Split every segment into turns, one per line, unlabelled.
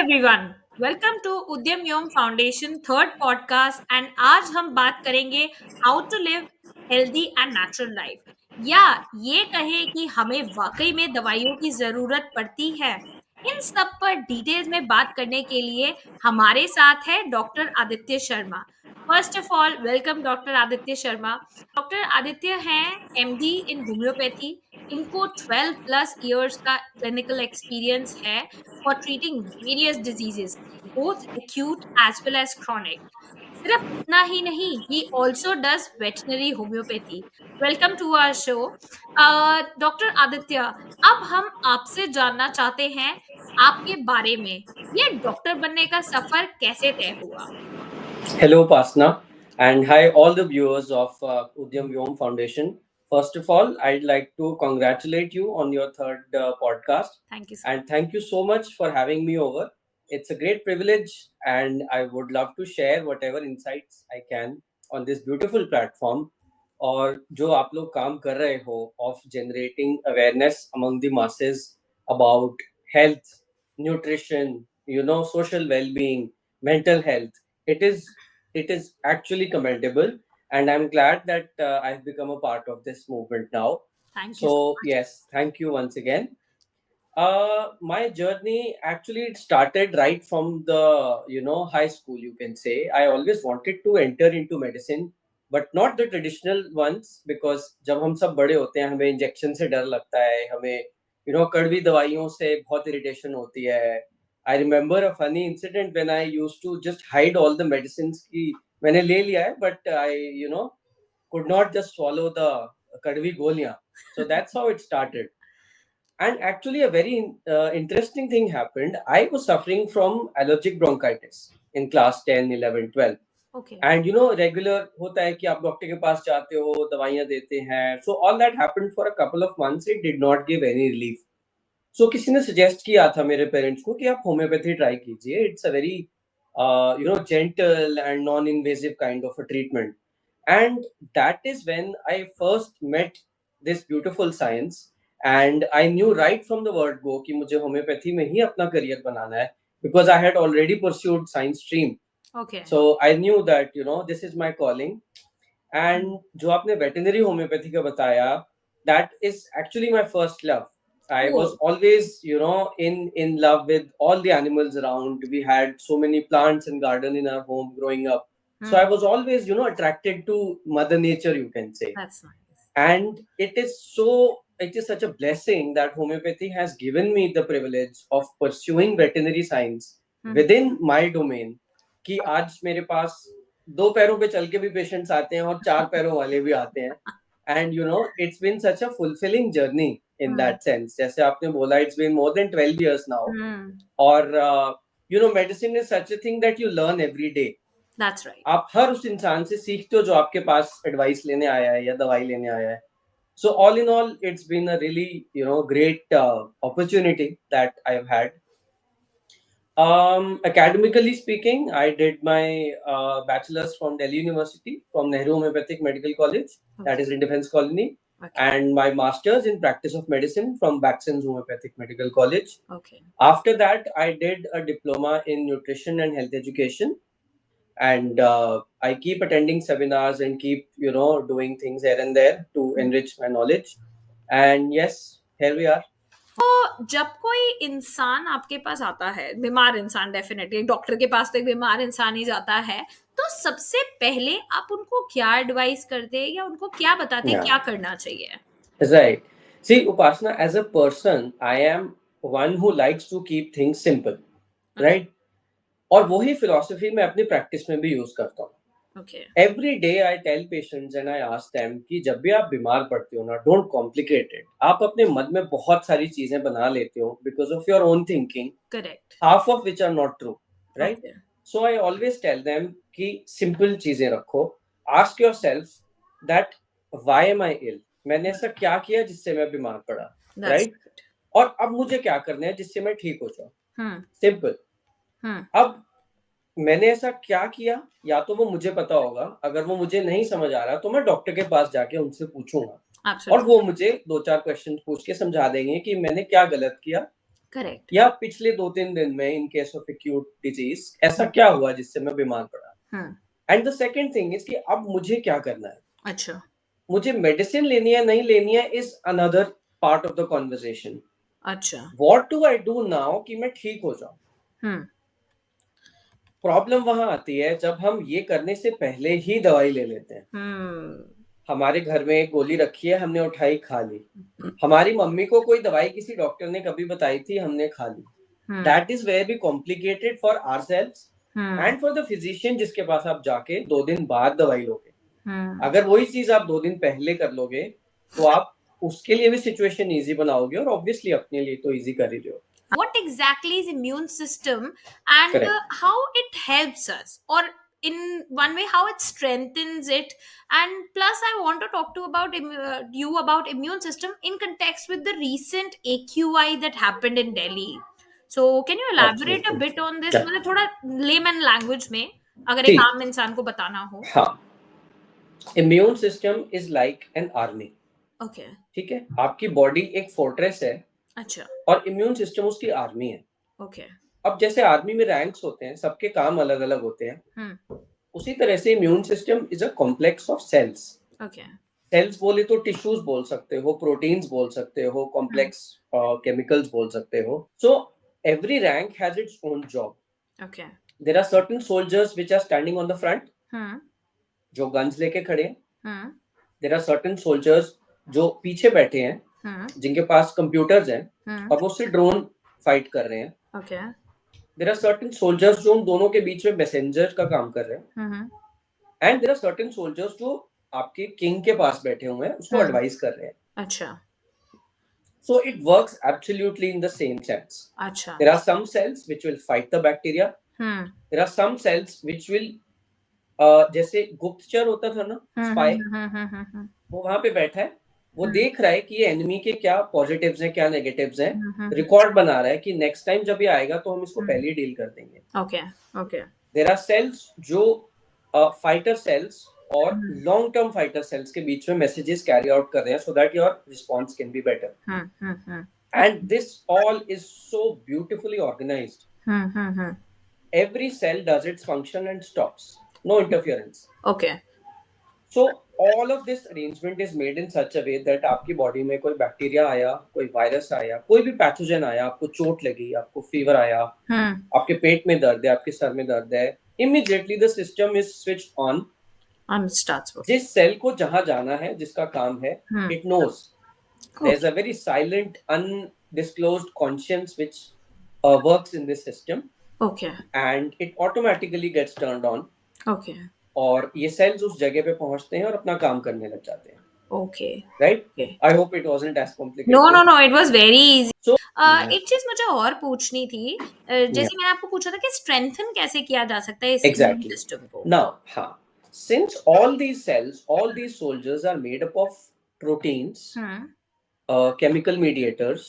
Everyone, welcome to उद्यम योम foundation third podcast and आज हम बात करेंगे how to live healthy and natural life. या ये कहे कि हमें वाकई में दवाइयों की जरूरत पड़ती है। इन सब पर डिटेल्स में बात करने के लिए हमारे साथ है doctor Aditya Sharma. First of all welcome doctor Aditya Sharma. Doctor Aditya हैं एमडी इन होम्योपैथी। इनको 12 प्लस इयर्स का क्लिनिकल एक्सपीरियंस है for treating various diseases, both acute as well as chronic. सिर्फ इतना ही नहीं, he also does veterinary homeopathy. Welcome to our show. Doctor Aditya, अब हम आपसे जानना चाहते हैं आपके बारे में। ये डॉक्टर बनने का सफर कैसे तय हुआ?
Hello, Pasna, and hi, all the viewers of Udyam Vyom Foundation. First of all, I'd like to congratulate you on your third podcast,
Thank you, sir.
and thank you so much for having me over. It's a great privilege, and I would love to share whatever insights I can on this beautiful platform. और जो आप लोग काम कर रहे हो of generating awareness among the masses about health, nutrition, social well-being, mental health. It is actually commendable, and I'm glad that I've become a part of this movement now.
Thank you so
So
much.
yes, thank you once again. My journey actually it started right from the high school. You can say I always wanted to enter into medicine, but not the traditional ones because जब हम सब बड़े होते हैं हमें injection से डर लगता है हमें कड़वी दवाइयों से बहुत इरिटेशन होती है. I remember a funny incident when I used to just hide all the medicines की मैंने ले लिया है but I could not just swallow the कड़वी गोलियां. So that's how it started. And actually, a very interesting thing happened. I was suffering from allergic bronchitis in class 10, 11, 12.
Okay.
And regular होता है कि आप डॉक्टर के पास जाते हो दवाइयाँ देते हैं. So all that happened for a couple of months. It did not give any relief. So किसी ने suggest किया था मेरे parents को कि आप homeopathy try कीजिए. It's a very gentle and non-invasive kind of a treatment. And that is when I first met this beautiful science. And I knew right from the word go कि मुझे homeopathy में ही अपना career बनाना है because I had already pursued science stream.
Okay.
So I knew that this is my calling. And जो आपने veterinary homeopathy का बताया, that is actually my first love. I was
Cool.
always, in love with all the animals around. We had so many plants and garden in our home growing up. So I was always, attracted to Mother Nature, you can say.
That's nice.
And it is such a blessing that homeopathy has given me the privilege of pursuing veterinary science within my domain. कि आज मेरे पास दो पैरों पे चल के भी patients आते हैं और चार पैरों वाले भी आते हैं. And it's been such a fulfilling journey in that sense. जैसे आपने बोला, it's been more than 12 years now. और medicine is such a thing that you learn every day.
That's right.
आप हर उस इंसान से सीखते हो जो आपके पास एडवाइस लेने आया है या दवाई लेने आया है. So all in all, it's been a really great opportunity that I've had. Academically speaking, I did my bachelor's from Delhi University from Nehru Homeopathic Medical College, that is in Defense Colony,
Okay.
and my master's in practice of medicine from Baxen's Homeopathic Medical College.
Okay.
After that, I did a diploma in nutrition and health education, and I keep attending seminars and keep doing things here and there to enrich my knowledge. And yes, here we are.
तो जब कोई इंसान आपके पास आता है, बीमार इंसान, definitely doctor के पास तो एक बीमार इंसान ही जाता है, तो सबसे पहले आप उनको क्या एडवाइस करते हैं या उनको क्या बताते हैं
Yeah.
क्या करना चाहिए?
Right. See, Upasana, as a person, I am one who likes to keep things simple, right? और वही philosophy मैं अपनी practice में भी use करता हूँ.
Okay.
Every day I tell patients and I ask them कि जब भी आप बीमार पड़ते हो ना, don't complicate it. आप अपने मन में बहुत सारी चीजें बना लेते हो because of your own thinking,
Correct.
half of which are not true, right?
Okay.
So I always tell them कि simple चीजें रखो. Ask yourself that why am I ill? मैंने ऐसा क्या किया जिससे मैं बीमार पड़ा,
That's
right? और अब मुझे क्या करना है जिससे मैं ठीक हो जाऊं. Simple. अब मैंने ऐसा क्या किया, या तो वो मुझे पता होगा, अगर वो मुझे नहीं समझ आ रहा तो मैं डॉक्टर के पास जाके उनसे पूछूंगा.
Absolutely.
और वो मुझे 2-4 क्वेश्चन पूछ के समझा देंगे कि मैंने क्या गलत किया
करेक्ट।
या पिछले 2-3 दिन में in case of acute disease ऐसा क्या हुआ जिससे मैं बीमार पड़ा। And the second thing is कि अब मुझे क्या करना है,
अच्छा।
मुझे मेडिसिन लेनी है नहीं लेनी है is another part of the conversation.
अच्छा।
What do I do now कि मैं ठीक हो जाऊं। प्रॉब्लम वहां आती है जब हम ये करने से पहले ही दवाई ले लेते हैं। हमारे घर में एक गोली रखी है, हमने उठाई खा ली। हमारी मम्मी को कोई दवाई किसी डॉक्टर ने कभी बताई थी, हमने खा ली। That is very complicated for ourselves and for the physician जिसके पास आप जाके 2 दिन बाद दवाई लोगे। अगर वही चीज आप 2 दिन पहले कर लोगे तो आप उसके लिए भी सिचुएशन इजी बनाओगे और ऑब्वियसली अपने लिए तो इजी कर ही रहे हो।
What exactly is immune system, and
correct.
how it helps us, or in one way how it strengthens it? And plus I want to talk to you about immune system in context with the recent AQI that happened in Delhi. So can you elaborate a
absolutely.
bit on this,
क्या?
मतलब थोड़ा layman language में अगर एक
ठीक।
आम इंसान को बताना हो।
हाँ, immune system is like an army.
Okay.
ठीक है, आपकी बॉडी एक फोर्ट्रेस है
अच्छा।
और इम्यून सिस्टम उसकी आर्मी है।
ओके।
अब जैसे आर्मी में रैंक्स होते हैं, सबके काम अलग अलग होते हैं, उसी तरह से immune system is a complex of cells.
Okay.
Cells बोले तो टिश्यूज बोल सकते हो, प्रोटीन्स बोल सकते हो, कॉम्प्लेक्स केमिकल्स बोल सकते हो। So every rank has its own job.
Okay.
There are certain soldiers which are standing on the front, जो गन्स लेके खड़े हैं। देयर आर सर्टेन सोल्जर्स जो पीछे बैठे हैं, जिनके पास कंप्यूटर्स हैं और वो सिर्फ ड्रोन फाइट कर रहे हैं।
Okay.
There are certain soldiers जो उन दोनों के बीच में मैसेंजर का काम कर रहे हैं। And there are certain soldiers जो आपके किंग के पास बैठे हुए हैं, उसको एडवाइस कर रहे हैं।
अच्छा।
So it works absolutely in the same sense.
अच्छा।
There are some cells which will fight the bacteria. There are some cells which will जैसे गुप्तचर होता था ना, स्पाई, वो वहां पे बैठा है, वो देख रहा है कि ये एनिमी के क्या पॉजिटिव्स हैं क्या नेगेटिव्स हैं, रिकॉर्ड बना रहा है कि नेक्स्ट टाइम जब ये आएगा तो हम इसको पहले ही डील कर देंगे।
Okay. Okay.
There are cells जो फाइटर सेल्स और लॉन्ग टर्म फाइटर सेल्स के बीच में मैसेजेस कैरी आउट कर रहे हैं so that your response can be better. And this all is so beautifully organized. Every cell does its function and stops. No interference.
Okay.
So all of this arrangement is made in such a way that आपकी body में कोई bacteria आया, कोई virus आया, कोई भी pathogen आया, आपको चोट लगी, आपको फीवर आया, आपके पेट में दर्द है, आपके सर में दर्द है, immediately the system is switched on. जिस सेल को जहां जाना है, जिसका काम है, it knows. There's a very silent, undisclosed conscience which works in this system.
Okay.
And it automatically gets turned on.
Okay.
और ये सेल्स उस जगह पे पहुंचते हैं और अपना काम करने लग जाते हैं।
Okay.
Right?
Okay.
I hope it wasn't as complicated.
No, it was very easy.
So
एक चीज मुझे और पूछनी थी, जैसे मैंने आपको पूछा था कि स्ट्रेंथन कैसे किया जा सकता है इस इम्यून सिस्टम को।
Now, since all these cells, all these soldiers are made up of proteins, chemical mediators,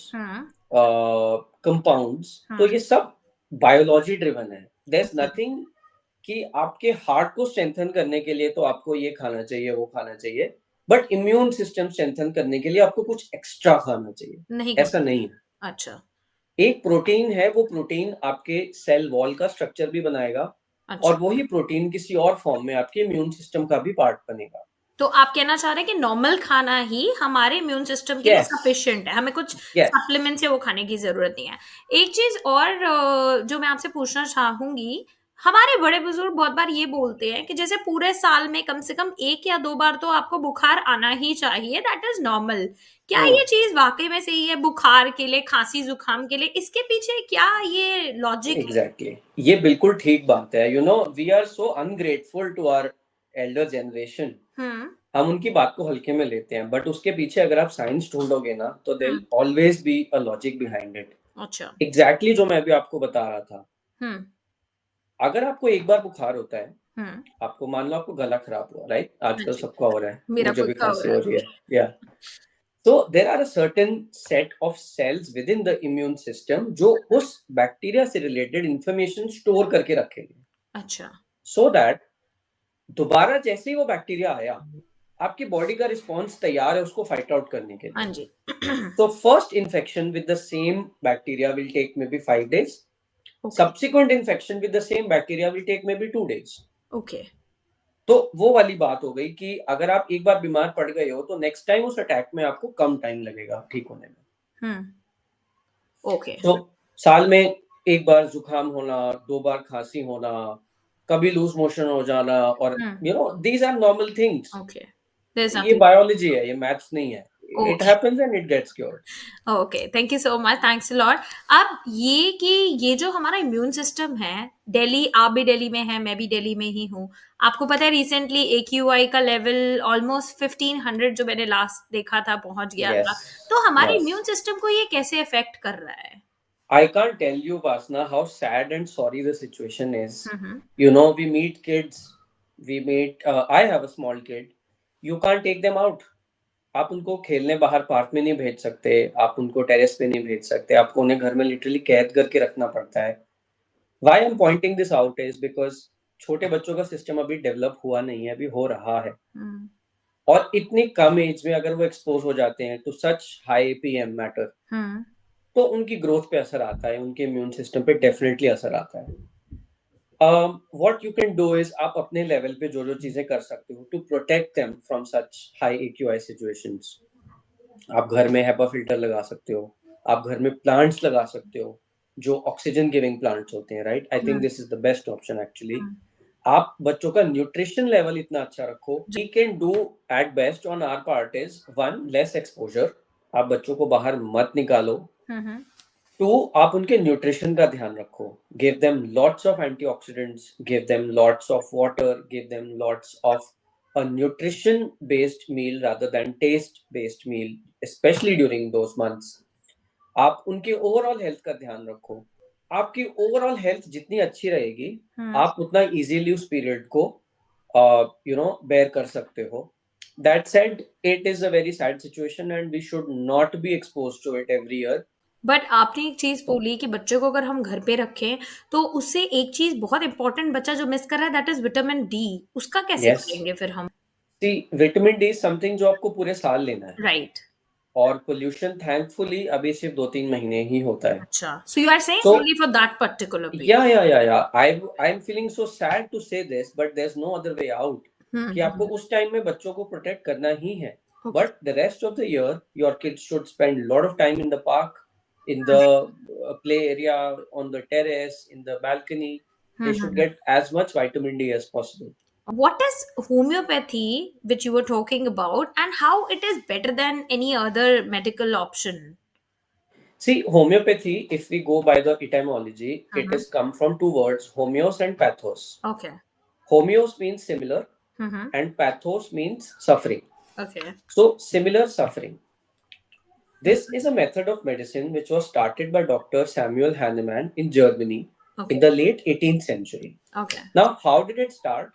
compounds, तो ये सब बायोलॉजी ड्रिवन है। There's nothing कि आपके हार्ट को स्ट्रेंथन करने के लिए तो आपको ये खाना चाहिए, वो खाना चाहिए, बट इम्यून सिस्टम स्ट्रेंथन करने के लिए आपको कुछ एक्स्ट्रा खाना चाहिए,
नहीं,
ऐसा नहीं है।
अच्छा।
एक प्रोटीन है, वो प्रोटीन आपके सेल वॉल का स्ट्रक्चर भी बनाएगा। अच्छा। और वही प्रोटीन किसी और फॉर्म में आपके इम्यून सिस्टम का भी पार्ट बनेगा।
तो आप कहना चाह रहे हैं कि नॉर्मल खाना ही हमारे इम्यून सिस्टम के लिए सफिशिएंट है, हमें कुछ सप्लीमेंट से वो खाने की जरूरत नहीं है। एक चीज और जो मैं आपसे पूछना चाहूंगी, हमारे बड़े बुजुर्ग बहुत बार ये बोलते हैं कि जैसे पूरे साल में कम से कम 1 या 2 बार तो आपको बुखार आना ही चाहिए, दैट इज नॉर्मल। क्या ये चीज वाकई में सही है बुखार के लिए, खांसी जुकाम के लिए? इसके पीछे क्या ये लॉजिक?
एग्जैक्टली, ये बिल्कुल ठीक बात है। You know, we are so ungrateful to our elder generation. हम उनकी बात को हल्के में लेते हैं, बट उसके पीछे अगर आप साइंस ढूंढोगे ना तो there will always be a logic behind it.
अच्छा।
एग्जैक्टली जो मैं अभी आपको बता रहा था। अगर आपको एक बार बुखार होता है, आपको मान लो आपको गला खराब हुआ, राइट? आजकल सबका हो रहा है, मुझे भी खांसी हो रही है, या so there are a certain set of cells within the immune system जो उस बैक्टीरिया से रिलेटेड इंफॉर्मेशन स्टोर करके रखेंगे।
अच्छा।
so that दोबारा जैसे ही वो बैक्टीरिया आया, आपकी बॉडी का रिस्पॉन्स तैयार है उसको फाइट आउट करने के
हाँ
लिए.
जी.
So first infection with the same bacteria will take maybe 5 days.
Okay.
Subsequent infection with the same bacteria will take maybe 2 days.
Okay.
तो वो वाली बात हो गई कि अगर आप एक बार बीमार पड़ गए हो तो नेक्स्ट टाइम उस अटैक में आपको कम टाइम लगेगा ठीक होने में.
हम्म. ओके.
तो साल में एक बार जुकाम होना, 2 बार खांसी होना, कभी लूज मोशन हो जाना, और these are normal things.
Okay. There is
ये
नथिंग.
बायोलॉजी है, ये मैथ्स नहीं है. It
okay.
Happens and it gets cured.
Okay, thank you so much, thanks a lot. अब ये कि ये जो हमारा इम्यून सिस्टम है, दिल्ली, आप भी दिल्ली में हैं, मैं भी दिल्ली में ही हूँ. आपको पता है रिसेंटली AQI का लेवल ऑलमोस्ट 1500 जो मैंने लास्ट देखा था पहुंच गया
यस.
था. तो हमारे
यस.
इम्यून सिस्टम को ये कैसे अफेक्ट कर रहा है?
I can't tell you, Vasna, how sad and sorry the situation is.
Hmm.
We meet kids, I have a small kid. You can't take them out. आप उनको खेलने बाहर पार्क में नहीं भेज सकते, आप उनको टेरेस पे नहीं भेज सकते, आपको उन्हें घर में लिटरली कैद करके रखना पड़ता है. Why I'm pointing this out is because छोटे बच्चों का सिस्टम अभी डेवलप हुआ नहीं है, अभी हो रहा है.
हम्म.
और इतनी कम एज में अगर वो एक्सपोज हो जाते हैं to such high PM matter,
hmm.
तो उनकी ग्रोथ पे असर आता है, उनके इम्यून सिस्टम पे डेफिनेटली असर आता है. What you can do is आप अपने लेवल पे जो जो चीजें कर सकते हो to protect them from such high AQI situations. आप घर में HEPA फिल्टर लगा सकते हो, आप घर में प्लांट्स लगा सकते हो जो ऑक्सीजन गिविंग प्लांट्स होते हैं. Right, I think this is the best option actually. आप बच्चों का न्यूट्रिशन लेवल इतना अच्छा रखो. We can do at best on our part is one, less exposure. आप बच्चों को बाहर मत निकालो.
हम्म.
टू, आप उनके न्यूट्रिशन का ध्यान रखो. Give them lots of antioxidants, give them lots of water, give them lots of a nutrition based meal rather than taste based meal, especially during those months. आप उनके ओवरऑल हेल्थ का ध्यान रखो. आपकी ओवरऑल हेल्थ जितनी अच्छी रहेगी, आप उतना इजीली उस पीरियड को बेयर कर सकते हो. That said, it is a very sad situation and we should not be exposed to it every year.
But आपने एक चीज बोली कि बच्चों को अगर हम घर पे रखें तो उससे एक चीज बहुत इंपॉर्टेंट बच्चा जो मिस कर रहा है, दैट इज विटामिन डी. उसका कैसे
Yes.
करेंगे फिर हम?
See, विटामिन डी समथिंग जो आपको पूरे साल लेना है.
राइट.
और पोल्यूशन थैंकफुली अभी सिर्फ 2-3 महीने ही होता है.
अच्छा, so you are saying
So
only for that particular period.
yeah. I'm feeling so sad to say this, but there's no other way out. कि आपको उस टाइम में बच्चों को प्रोटेक्ट करना ही है. But the rest of the year, your kids should spend a lot of time in the park, in the play area, on the terrace, in the balcony. They should get as much vitamin D as possible.
What is homeopathy which you were talking about, and how it is better than any other medical option?
See, homeopathy, if we go by the etymology, it has come from two words, homeos and pathos.
Okay.
Homeos means similar and pathos means suffering.
Okay.
So, similar suffering. This is a method of medicine which was started by Dr. Samuel Hahnemann in Germany in the late 18th century.
Okay.
Now, how did it start?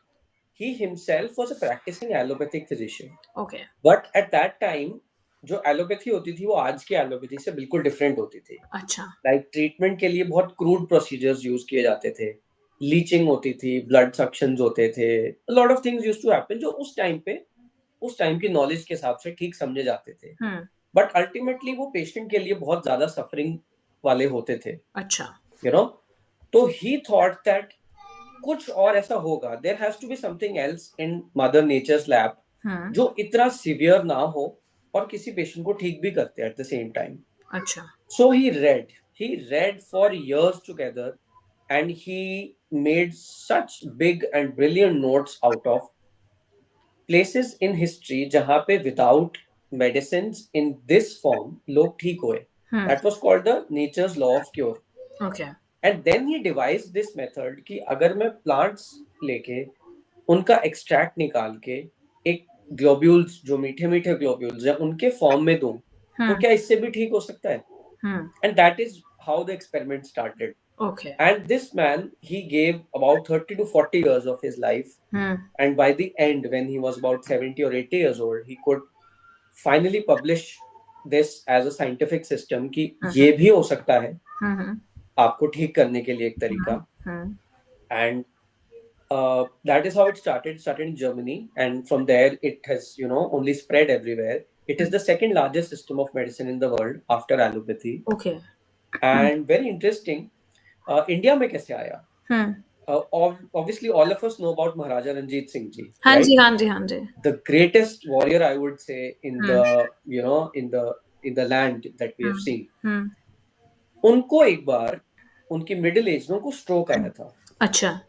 He himself was a practicing allopathic physician.
Okay.
But at that time, जो allopathy होती थी वो आज के allopathy से बिल्कुल different होती थी.
अच्छा.
लाइक ट्रीटमेंट के लिए बहुत क्रूड प्रोसीजर्स यूज किए जाते थे. लीचिंग होती थी, ब्लड सक्शंस होते थे, lot of things used to happen जो उस टाइम की नॉलेज के हिसाब से ठीक समझे जाते थे. बट अल्टीमेटली वो पेशेंट के लिए बहुत ज्यादा सफरिंग वाले होते थे.
अच्छा.
तो ही थॉट दैट कुछ और ऐसा होगा, there has to be something else in mother nature's lab जो इतना सीवियर ना हो और किसी पेशेंट को ठीक भी करते हैं एट द सेम टाइम.
अच्छा.
So he read for years together, and he made such big and brilliant notes out of places in history जहाँ पे without medicines in this form लोग ठीक हुए. That was called the nature's law of cure.
Okay.
And then he devised this method कि अगर मैं plants लेके उनका extract निकाल के एक globules जो मीठे मीठे globules हैं उनके फॉर्म में दूं, तो क्या इससे भी ठीक हो सकता है? And that is how the experiment started.
Okay.
And this man, he gave about 30 to 40 years of his life. And by the end, when he was about 70 or 80 years old, he could finally publish this as a scientific system कि ये भी हो सकता है आपको ठीक करने के लिए एक तरीका. And That is how it started. It started in Germany, and from there it has, only spread everywhere. It is the second largest system of medicine in the world after allopathy.
Okay.
And very interesting, India में कैसे आया? Obviously, all of us know about Maharaja Ranjit Singh ji,
हाँ
right?
जी, हाँ जी, हाँ जी.
The greatest warrior, I would say, in
Hmm.
the in the land that we have
Hmm.
seen.
Hmm.
उनको एक बार उनकी middle age में उनको stroke आया था.
अच्छा.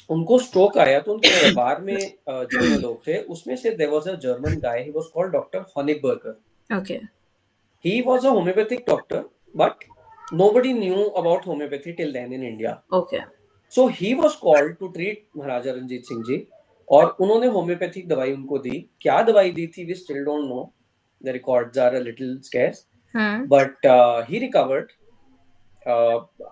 उनको स्ट्रोक आया तो उनके परिवार में जितने लोग थे उसमें से there was a German guy, he was called doctor Honigberger.
Okay.
He was a homeopathic doctor, but nobody knew about homeopathy till then in India.
Okay.
So he was called to treat महाराजा रंजीत सिंह जी, और उन्होंने homeopathic दवाई उनको दी. क्या दवाई दी थी, we still don't know. The records are a little scarce, but he recovered.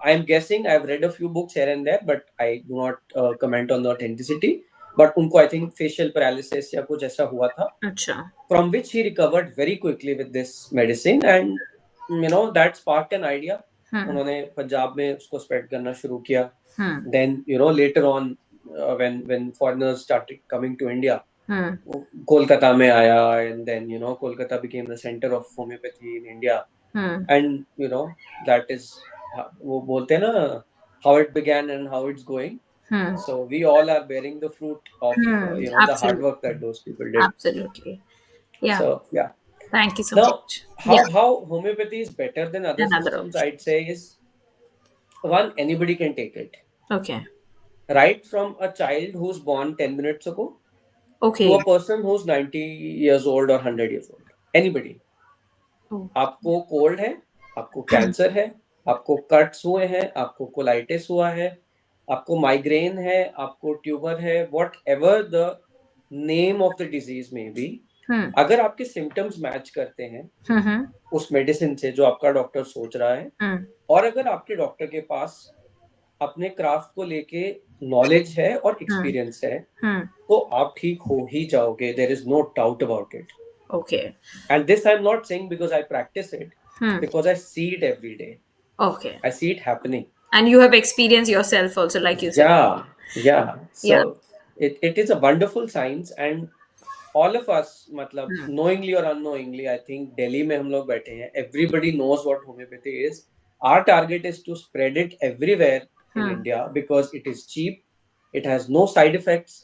I'm guessing, I've read a few books here and there, but I do not comment on the authenticity. But उनको I think facial paralysis या कुछ ऐसा हुआ था,
अच्छा.
from which he recovered very quickly with this medicine, and that sparked an idea. उन्होंने पंजाब में उसको spread करना शुरू किया. Then later on, when foreigners started coming to India, Kolkata में आया, and then Kolkata became the center of homeopathy in India. And that is, वो बोलते हैं ना, how it began and how it's going. So we all are bearing the fruit of the hard work that those people did.
Absolutely. Yeah.
So yeah.
Thank you so
Now,
much.
how homeopathy is better than other
Another
systems,
option.
I'd say, is one, anybody can take it.
Okay.
Right from a child who's born 10 minutes ago
Okay.
to a person who's 90 years old or 100 years old. Anybody.
Oh.
आपको cold है, आपको cancer है, आपको cuts हुए हैं, आपको colitis हुआ है, आपको माइग्रेन है, आपको ट्यूमर है, what ever the name of the disease में भी, अगर आपके सिम्टम्स मैच करते हैं उस मेडिसिन से जो आपका डॉक्टर सोच रहा है, और अगर आपके डॉक्टर के पास अपने क्राफ्ट को लेके नॉलेज है और एक्सपीरियंस है, तो आप ठीक हो ही जाओगे. There is no doubt about it.
Okay.
And this I'm not saying because I practice it, because I see it every day.
Okay.
I see it happening.
And you have experienced yourself also, like you said.
Yeah. So
Yeah.
it is a wonderful science, and all of us, मतलब knowingly or unknowingly, I think Delhi में हम लोग बैठे हैं, everybody knows what homeopathy is. Our target is to spread it everywhere in India because it is cheap, it has no side effects,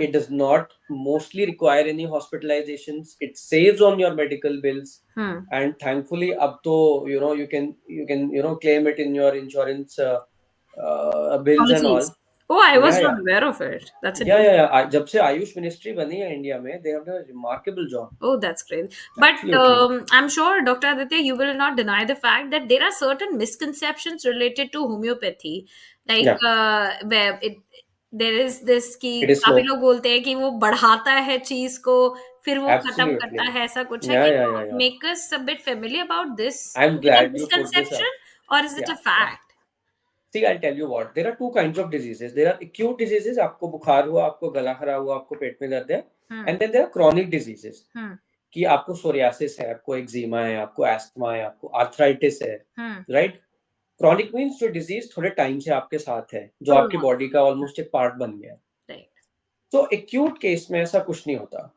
it does not mostly require any hospitalizations, it saves on your medical bills, and thankfully अब तो you can claim it in your insurance bills and all.
Policies. Oh, I was
Yeah.
not aware of it. That's a
Yeah. जब से Ayush ministry बनी है India में, they have done a remarkable job.
Oh, that's great. But
Absolutely.
I'm sure, Dr. Aditya, you will not deny the fact that there are certain misconceptions related to homeopathy. Like,
Yeah.
where there is this कि
It is
काफी
slow.
लोग बोलते हैं कि वो बढ़ाता है चीज को, फिर वो खत्म करता
Absolutely.
है, ऐसा कुछ है.
Yeah,
Can
yeah,
you
yeah, yeah.
make us a bit familiar about this?
I'm
Is it a
glad you put this
misconception
up.
or is it a
Yeah.
fact?
See, I'll tell you what. There are two kinds of diseases. There are acute diseases. आपको बुखार हुआ, आपको गला खराब हुआ, आपको पेट में दर्द है. And then there are chronic diseases. कि आपको सोरियासिस है, आपको एक्जिमा है, आपको एस्थमा है, आपको आर्थराइटिस है, राइट? क्रॉनिक मीन्स जो डिजीज थोड़े टाइम से आपके साथ है, जो आपकी बॉडी का ऑलमोस्ट एक पार्ट बन गया है. तो एक्यूट केस में ऐसा कुछ नहीं होता.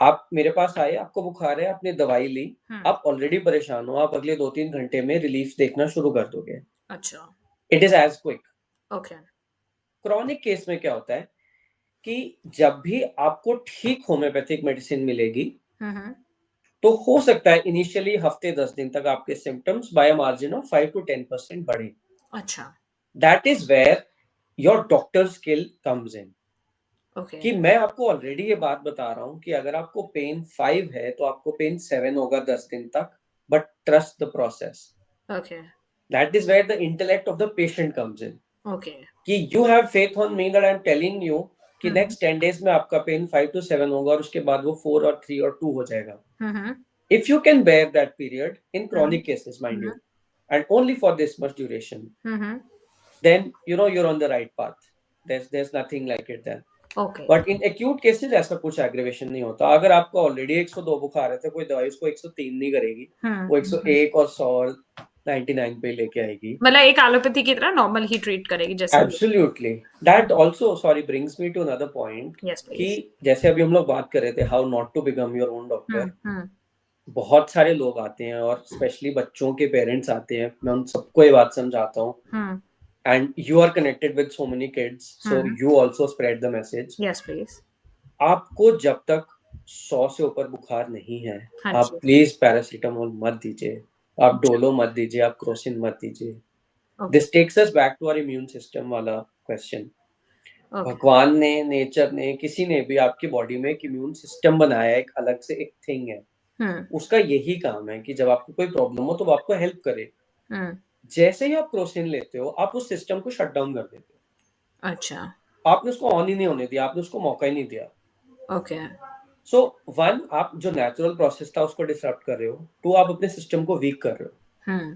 आप मेरे पास आए, आपको बुखार है, आपने दवाई ली, आप ऑलरेडी परेशान हो, आप अगले 2-3 घंटे में रिलीफ देखना शुरू कर दोगे.
अच्छा.
It is as quick.
Okay.
Chronic case में क्या होता है कि जब भी आपको ठीक होम्योपैथिक मेडिसिन मिलेगी, तो हो सकता है इनिशियली हफ्ते 10 दिन तक आपके symptoms by margin of 5 to 10% बढ़े.
अच्छा.
That is where your doctor skill comes in.
Okay.
कि मैं आपको ऑलरेडी ये बात बता रहा हूँ कि अगर आपको पेन 5 है तो आपको पेन 7 होगा 10 दिन तक, but trust the process.
Okay.
That is where the intellect of the patient comes in.
Okay.
कि you have faith on me that I am telling you कि नेक्स्ट 10 डेज में आपका पेन 5 to 7 होगा और उसके बाद वो 4 और 3 और 2 हो जाएगा. If you can bear that period in chronic cases, mind you, and only for this much duration, then you're on the right path. There's nothing like it then.
Okay.
But in acute cases ऐसा कुछ aggravation नहीं होता. अगर आपको already 102 बुखार है तो कोई दवाई उसको 103 नहीं करेगी, वो 101 और 100 और 99 पे लेके आएगी।
मतलब एक एलोपैथी की तरह नॉर्मल ही ट्रीट करेगी जैसे।
Absolutely. That also sorry brings me to another point
yes
कि
प्लीज।
जैसे अभी हम लोग बात कर रहे थे how not to become your own doctor.
Hmm.
बहुत सारे लोग आते हैं और स्पेशली बच्चों के पेरेंट्स आते हैं, मैं उन सबको ये बात समझाता हूँ।
Hmm.
And you are connected with so many kids, so you also spread the message.
Yes please.
आपको जब तक 100 से ऊपर बुखार नहीं है,
हाँ
आप
जी।
प्लीज पैरासीटामोल मत दीजिए, आप
अच्छा।
डोलो मत दीजिए, आप क्रोसिन मत दीजिए।
Okay.
This takes us back to our immune system वाला क्वेश्चन।
ओके।
भगवान ने, नेचर ने, किसी ने भी आपकी बॉडी में एक इम्यून सिस्टम बनाया है, एक अलग से एक थिंग है।
हम्म।
उसका यही काम है कि जब आपको कोई प्रॉब्लम हो तो वो आपको हेल्प करे।
हम्म।
जैसे ही आप क्रोसिन लेते हो, आप उस सिस्टम को शट डाउन कर देते
अच्छा।
हो। आपने उसको ऑन ही नहीं होने दिया, आपने उसको मौका ही नहीं दिया।
ओके।
सो वन, आप जो नेचुरल प्रोसेस था उसको डिसरप्ट कर रहे हो। टू, आप अपने सिस्टम को वीक कर रहे हो।
हम्म।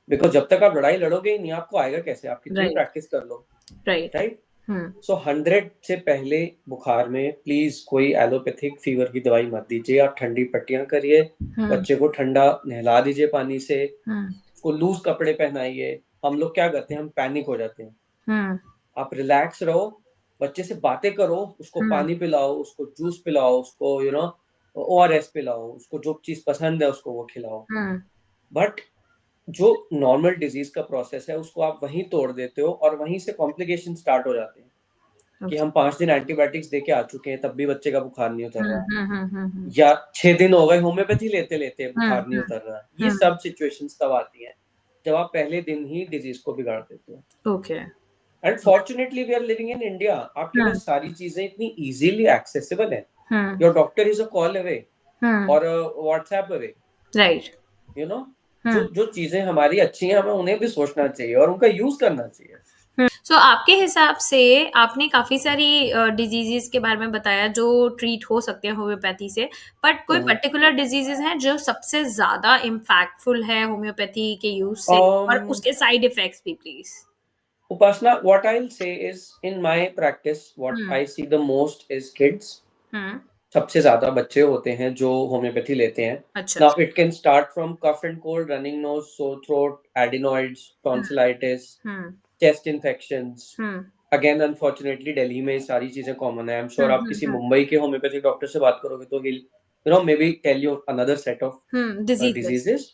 बिकॉज जब तक आप लड़ाई लड़ोगे ही नहीं, आपको आएगा कैसे? आप कितनी
राइट।
प्रैक्टिस कर लो।
राइट।
राइट।
हम्म।
सो 100 से पहले बुखार में प्लीज कोई एलोपैथिक फीवर की दवाई मत दीजिए। आप ठंडी पट्टियां करिए,
हम्म।
बच्चे को ठंडा नहला दीजिए पानी से,
हम्म।
उसको लूज कपड़े पहनाइए। हम लोग क्या करते हैं, हम पैनिक हो जाते हैं।
हम्म।
आप रिलैक्स रहो, बच्चे से बातें करो, उसको
हम्म।
पानी पिलाओ, उसको जूस पिलाओ, उसको ORS पिलाओ, उसको जो चीज पसंद है उसको वो खिलाओ।
हम्म।
बट जो नॉर्मल डिजीज का प्रोसेस है उसको आप वहीं तोड़ देते हो और वहीं से कॉम्प्लिकेशन स्टार्ट हो जाते हैं कि
ओके।
हम 5 दिन एंटीबायोटिक्स दे के आ चुके हैं, तब भी बच्चे का बुखार नहीं उतर रहा,
हम्म।
या 6 दिन हो गए होम्योपैथी लेते लेते बुखार नहीं
हम्म।
उतर रहा। ये
हम्म।
सब सिचुएशंस तब आती हैं जब आप पहले दिन ही डिजीज को बिगाड़ देते हो।
Okay.
And fortunately we are living in India, आपके
हम्म।
पास सारी चीजें इतनी इजीली एक्सेसिबल है।
Hmm.
Your doctor is a call away
hmm.
और WhatsApp away.
Right.
You know जो
हम्म।
जो चीजें हमारी अच्छी हैं, हमें उन्हें भी सोचना चाहिए और उनका यूज करना चाहिए।
सो आपके हिसाब से आपने काफी सारी डिजीजेस के बारे में बताया जो ट्रीट हो सकते हैं होम्योपैथी से, बट कोई
हम्म।
पर्टिकुलर डिजीजेस हैं जो सबसे ज्यादा इम्पैक्टफुल है होम्योपैथी के यूज से, और
um
उसके साइड इफेक्ट्स भी please.
Upasna, what I'll say is in my practice what
hmm.
I see the most is kids.
हम्म।
सबसे ज्यादा बच्चे होते हैं जो होम्योपैथी लेते हैं।
अच्छा।
Now it can start from cough and cold, running nose, sore throat, adenoids,
hmm.
tonsillitis,
hmm.
chest infections.
Hmm.
Again unfortunately Delhi में ये सारी चीजें कॉमन है। आई एम श्योर आप किसी
हम्म।
मुंबई के होम्योपैथिक डॉक्टर से बात करोगे तो he'll may be tell you another set of
diseases.
diseases.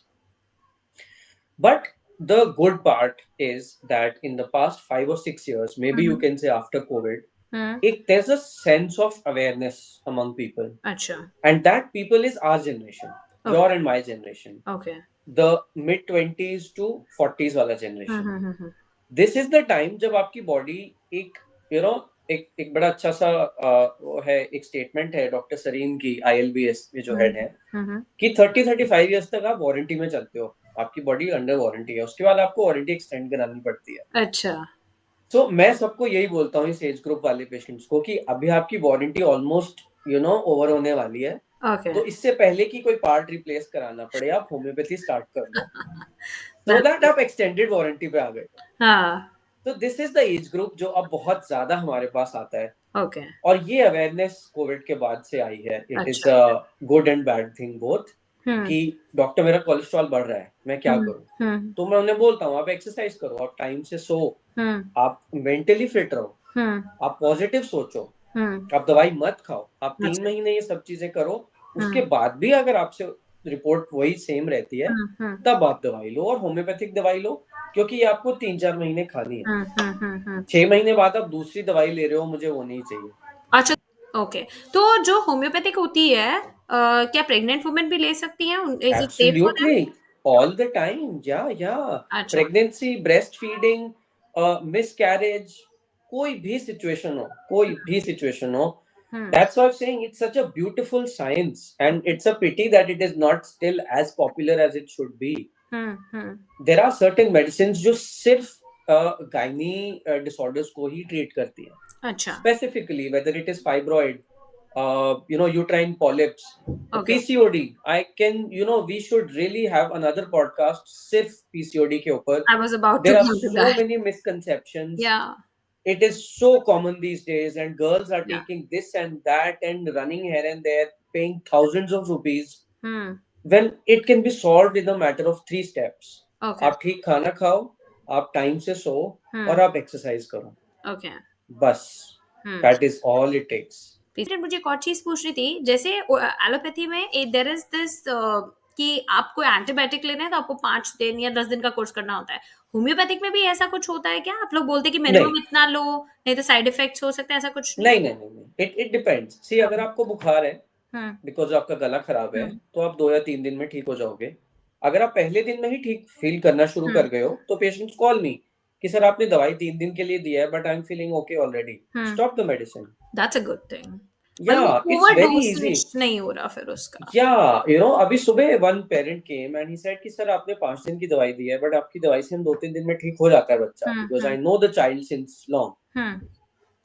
But the good part is that in the past 5 or 6 years, maybe you
hmm.
can say after COVID,
hmm.
there's a sense of awareness among people.
अच्छा।
And that people is our generation,
okay.
your and my generation,
okay.
the mid 20s to 40s वाला generation.
Hmm.
This is the time जब आपकी body एक you know एक बड़ा अच्छा सा वो है, एक स्टेटमेंट है डॉक्टर सरीन की, ILBS में जो हेड है,
हम्म।
कि 30-35 ईयर्स तक आप वारंटी में चलते हो, आपकी बॉडी अंडर वारंटी है, उसके बाद आपको वारंटी एक्सटेंड करानी पड़ती है।
अच्छा।
तो मैं सबको यही बोलता हूँ इस एज ग्रुप वाले पेशेंट्स को कि अभी आपकी वारंटी ऑलमोस्ट ओवर होने वाली है,
ओके।
तो इससे पहले कि कोई पार्ट रिप्लेस कराना पड़े, आप होम्योपैथी स्टार्ट कर लो, सो दैट
दैट्स।
आप एक्सटेंडेड वारंटी पे आ गए।
हाँ।
तो this is the age group जो अब बहुत ज्यादा हमारे पास आता है।
ओके।
और ये अवेयरनेस कोविड के बाद से आई है। इट इज
अच्छा।
A good and bad thing both.
Hmm.
कि डॉक्टर मेरा कोलेस्ट्रॉल बढ़ रहा है, मैं क्या
हम्म।
करूं?
हम्म।
तो मैं उन्हें बोलता हूँ आप एक्सरसाइज करो, आप टाइम से सो,
हम्म।
आप मेंटली फिट रहो,
हम्म।
आप पॉजिटिव सोचो,
हम्म।
आप दवाई मत खाओ, आप तीन
अच्छा।
महीने ये सब चीजें करो। उसके
हम्म।
बाद भी अगर आपसे रिपोर्ट वही सेम रहती है,
हम्म।
तब आप दवाई लो और होम्योपैथिक दवाई लो, क्योंकि ये आपको 3-4 महीने खानी है।
हम्म।
6 महीने बाद आप दूसरी दवाई ले रहे हो, मुझे वो नहीं चाहिए।
अच्छा। ओके। तो जो होम्योपैथिक होती है, क्या प्रेग्नेंट वुमेन भी ले सकती हैं? Is it safe for them?
Absolutely. All the time. Yeah, yeah.
अच्छा।
Pregnancy, breastfeeding, miscarriage, कोई भी situation हो, कोई भी situation हो.
हम्म।
That's why I'm saying it's such a beautiful science, and it's a pity that it is not still as popular as it should be.
Hmm.
There are certain medicines जो सिर्फ gynae disorders को ही treat करती हैं.
अच्छा।
Specifically, whether it is fibroid, uterine polyps,
okay.
PCOD. I can, we should really have another podcast सिर्फ PCOD के ऊपर.
I was about to
There are
come to
so
that.
many misconceptions.
या।
It is so common these days, and girls are
या।
taking this and that and running here and there, paying thousands of rupees
hmm.
when it can be solved in a matter of 3 steps.
Okay.
आप ठीक खाना खाओ, आप time से सो और आप exercise करो,
ओके।
बस that is all it takes.
फिर मुझे एक और चीज पूछ रही थी, जैसे एलोपैथी में देयर इज दिस कि आपको एंटीबायोटिक लेना है तो आपको 5 दिन या 10 दिन का कोर्स करना होता है। होम्योपैथिक में भी ऐसा कुछ होता है क्या? आप लोग बोलते हैं कि
नहीं
मिनिमम इतना लो, नहीं तो साइड इफेक्ट्स हो सकते हैं, ऐसा कुछ नहीं?
नहीं नहीं नहीं, इट इट डिपेंड्स। सी, अगर आपको बुखार है
हम्म।
बिकॉज आपका गला खराब है,
हम्म।
तो आप 2 या 3 दिन में ठीक हो जाओगे। अगर आप पहले दिन में ही ठीक फील करना शुरू
हम्म।
कर गए हो, तो पेशेंट्स कॉल मी कि सर आपने दवाई 3 दिन के लिए दिया है but I am feeling okay already,
hmm.
Stop the medicine.
That's a good thing.
या
मतलब
it's
over
very easy.
Dosage नहीं हो रहा फिर उसका।
या अभी सुबह one parent came and he said कि सर आपने 5 दिन की दवाई दी है बट आपकी दवाई से हम 2-3 दिन में ठीक हो जाता है बच्चा, because I
hmm.
Know the child since long.
Hmm.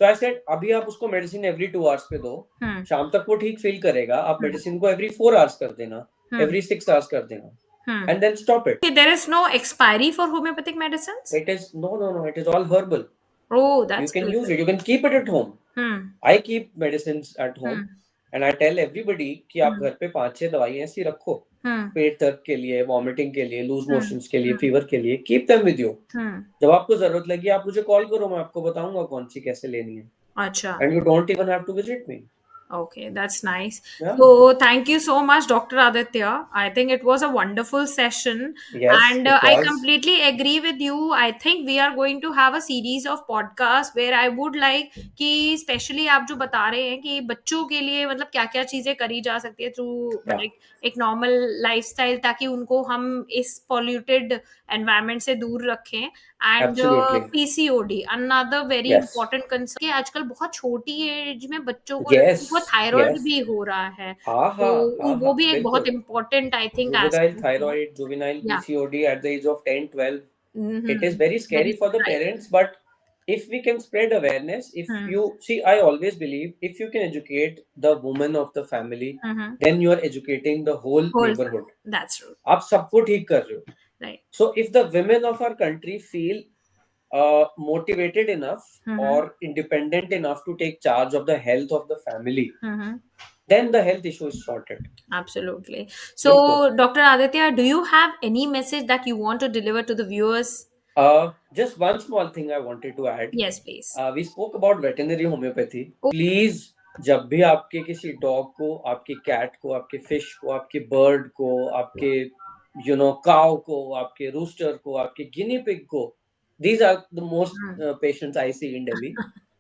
तो आई सेड अभी आप उसको मेडिसिन एवरी 2 आवर्स पे दो,
हम्म।
शाम तक वो ठीक फील करेगा, आप
हम्म।
मेडिसिन को एवरी 4 आवर्स कर देना,
हम्म।
एवरी 6 आवर्स कर देना,
हम्म।
and then stop it.
There is no expiry for homeopathic medicines?
It is no, no, no. It is all herbal.
Oh,
You
that's
can use it.
good.
You can keep it at home.
Hmm.
I keep medicines at home,
Hmm.
and I tell everybody कि आप
Hmm.
घर पे 5-6 दवाइयाँ ऐसी रखो,
Hmm.
पेट दर्द के लिए, वॉमिटिंग के लिए, लूज
Hmm.
मोशंस के लिए,
Hmm.
फीवर के लिए, keep them with you.
Hmm.
जब आपको जरूरत लगी आप मुझे कॉल करो, मैं आपको बताऊंगा कौन सी कैसे लेनी है।
Acha.
And you don't even have to visit me.
Okay, that's nice.
या
So, thank you so much, Dr. Aditya. I think it was a wonderful session,
yes
and
it
I
was.
completely agree with you. I think we are going to have a series of podcasts where I would like कि specially आप जो बता रहे हैं कि बच्चों के लिए मतलब क्या क्या चीजें करी जा सकती है थ्रू
या
मतलब एक नॉर्मल लाइफस्टाइल, ताकि उनको हम इस पॉल्यूटेड एनवायरनमेंट से दूर रखें। And
absolutely.
PCOD another very
yes
important concern कि आजकल बहुत छोटी एज में बच्चों को
यस
लड़कों को थायराइड
यस।
भी हो रहा है,
हाँ
तो
हाँ हाँ
वो
हाँ,
भी एक बहुत
बिल्कुल।
Important I think
Juvenile
aspect है।
thyroid, juvenile
या
PCOD at the age of 10, 12. It is very
very
scary for the
right.
parents, but if we can spread awareness, if you see, I always believe if you can educate the woman of the family, then you are educating the whole
whole
neighborhood.
That's true.
आप सबको ठीक कर रहे हो।
Right.
So if the women of our country feel motivated enough or independent enough to take charge of the health of the family, then the health issue is sorted.
Absolutely.
बिल्कुल।
So, Dr. Aditya, do you have any message that you want to deliver to the viewers?
Just one small thing I wanted to add.
Yes, please.
We spoke about veterinary homeopathy.
Oh.
Please, जब भी आपके किसी dog को, आपके cat को, आपके fish को, आपके बर्ड को, आपके काउ को, आपके रूस्टर को, आपके गिनी पिग को, these are the most patients I see in Delhi.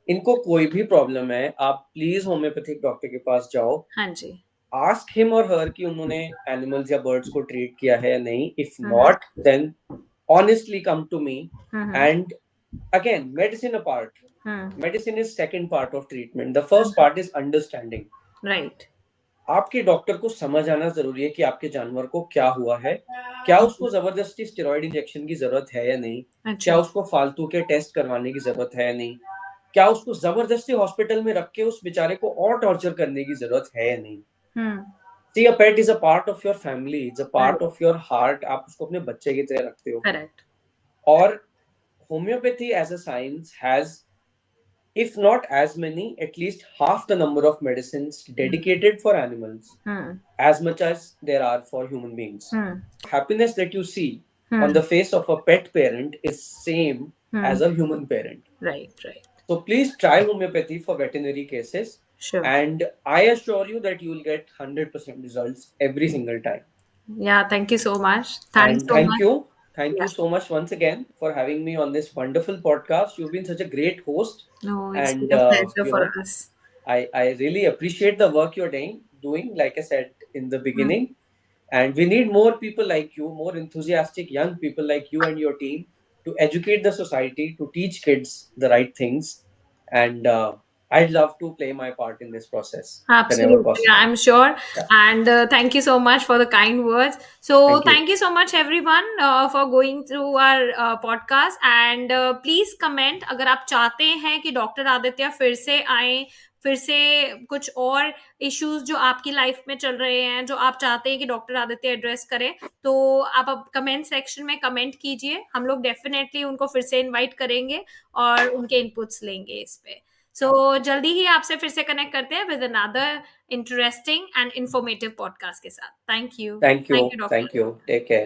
इनको कोई भी प्रॉब्लम है, आप प्लीज होम्योपैथिक डॉक्टर के पास जाओ।
हाँ जी।
आस्क हिम और हर कि उन्होंने एनिमल्स या बर्ड्स को ट्रीट किया है या नहीं। If
hmm.
Not, then honestly come to me.
Hmm.
And again, medicine apart,
hmm.
medicine is second part of treatment. The first part is understanding.
Right.
आपके डॉक्टर को समझ आना जरूरी है कि आपके जानवर को क्या हुआ है, क्या उसको जबरदस्ती स्टेरॉइड इंजेक्शन की जरूरत है या नहीं, क्या
अच्छा।
उसको फालतू के टेस्ट करवाने की जरूरत है या नहीं, क्या उसको जबरदस्ती हॉस्पिटल में रख के उस बेचारे को और टॉर्चर करने की जरूरत है या नहीं।
हम्म।
See, a pet is a part of your family, it's a part
right.
of your heart. आप उसको अपने बच्चे की तरह रखते हो।
करेक्ट।
और homeopathy as a science has, if not as many, at least half the number of medicines dedicated for animals
hmm.
as much as there are for human beings.
Hmm.
Happiness that you see on
hmm.
the face of a pet parent is same as a human parent.
Right. Right.
So please try homeopathy for veterinary cases,
sure.
and I assure you that you will get 100% results every single time.
या thank you so much, thanks
And
so much.
thank you
या
so much once again for having me on this wonderful podcast. You've been such a great host,
no, it's
and
been a pleasure for us.
I really appreciate the work you're doing, like I said in the beginning. And we need more people like you, more enthusiastic young people like you and your team to educate the society, to teach kids the right things. And I'd love to play my part in this process whenever
Absolutely,
possible.
I'm sure.
Yeah,
And thank you so much for the kind words. So,
thank you.
thank you so much, everyone, for going through our podcast. And please comment अगर आप चाहते हैं कि doctor Aditya फिर से आए, फिर से कुछ और इश्यूज जो आपकी लाइफ में चल रहे हैं, जो आप चाहते हैं कि डॉक्टर आदित्य एड्रेस करें, तो आप अब कमेंट सेक्शन में कमेंट कीजिए। हम लोग डेफिनेटली उनको फिर से इनवाइट करेंगे और उनके इनपुट्स लेंगे इस पे। सो जल्दी ही आपसे फिर से कनेक्ट करते हैं with another interesting and informative podcast के साथ। Thank you
Thank
thank
you.
You
Thank
doctor.
you. Take care.